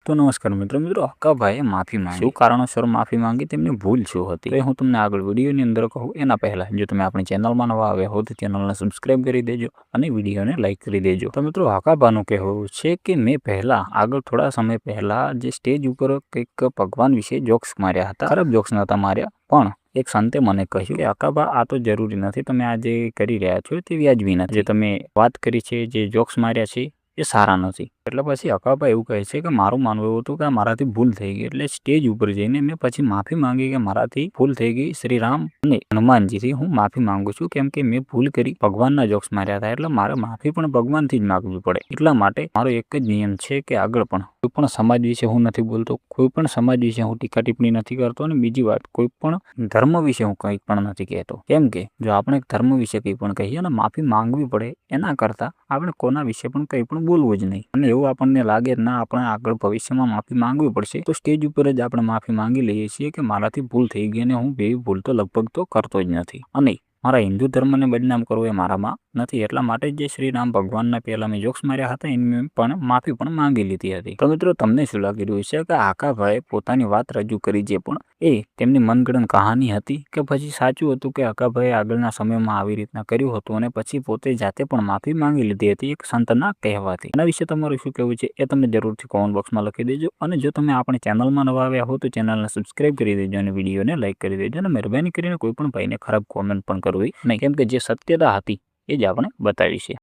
તો નમસ્કાર મિત્રો હક્કાભાઈએ માફી માંગી શું કારણોસર માફી માંગી તેમની ભૂલ શું હતી તો હું તમને આગળ વિડીયોની અંદર કહું એના પહેલા જો તમે આપણી ચેનલમાં નવા આવ્યા હો તો ચેનલને સબસ્ક્રાઇબ કરી દેજો અને વિડીયોને લાઇક કરી દેજો તો મિત્રો હક્કાભાનું કહેવું છે કે મેં પહેલા આગળ થોડા સમય પહેલા જે સ્ટેજ ઉપર કંઈક ભગવાન વિશે જોક્સ માર્યા હતા, ખરાબ જોક્સ નહોતા માર્યા, પણ એક સંતે મને કહ્યું કે હક્કાભા આ તો જરૂરી નથી, તમે આ જે કરી રહ્યા છો તે વ્યાજબી નથી, જે તમે વાત કરી છે, જે જોક્સ માર્યા છે એ સારા નથી. એટલે પછી હક્કાભા એવું કહે છે કે મારું માનવું એવું હતું કે મારાથી ભૂલ થઈ ગઈ, એટલે સ્ટેજ ઉપર જઈને મેં પછી માફી માંગી કે મારાથી ભૂલ થઈ ગઈ, શ્રી રામ અને હનુમાનજીથી હું માફી માંગુ છું, કેમ કે મેં ભૂલ કરી, ભગવાનના જોક્સ માર્યા હતા, એટલે મારે માફી પણ ભગવાનથી જ માંગવી પડે. એટલા માટે મારો એક જ નિયમ છે કે આગળ પણ કોઈ પણ સમાજ વિશે હું નથી બોલતો, કોઈ પણ સમાજ વિશે હું ટીકા ટિપ્પણી નથી કરતો, અને બીજી વાત કોઈ પણ ધર્મ વિશે હું કંઈ પણ નથી કહેતો, કેમ કે જો આપણે ધર્મ વિશે કંઈ પણ કહીએ અને માફી માંગવી પડે એના કરતાં આપણે કોના વિશે પણ કંઈ પણ બોલવું જ નહીં. અને એવું આપણને લાગે ના આપણે આગળ ભવિષ્યમાં માફી માંગવી પડશે તો સ્ટેજ ઉપર જ આપણે માફી માંગી લઈએ છીએ કે મારાથી ભૂલ થઈ ગઈ અને હું બે ભૂલ તો લગભગ તો કરતો જ નથી, અને મારા હિન્દુ ધર્મને બદનામ કરવું એ મારામાં નથી. એટલા માટે જે શ્રી રામ ભગવાનના પહેલા મેં જોક્સ માર્યા હતા એની પણ માફી પણ માંગી લીધી હતી. તો મિત્રો તમને શું લાગી રહ્યું છે કે હક્કાભાઈએ પોતાની વાત રજૂ કરી જે પણ એ તેમની મનગણન કહાની હતી કે પછી સાચું હતું કે હક્કાભાઈએ આગળના સમયમાં આવી રીતના કર્યું હતું અને પછી પોતે જાતે પણ માફી માંગી લીધી હતી એક સંતના કહેવાથી? એના વિશે તમારું શું કહેવું છે એ તમે જરૂરથી કોમેન્ટ બોક્સમાં લખી દેજો, અને જો તમે આપણી ચેનલમાં નવા આવ્યા હો તો ચેનલને સબસ્ક્રાઇબ કરી દેજો અને વિડીયોને લાઇક કરી દેજો, અને મહેરબાની કરીને કોઈ પણ ભાઈને ખરાબ કોમેન્ટ પણ કરવી નહીં, કેમ કે જે સત્યતા હતી એ જ આપણે બતાવી છે.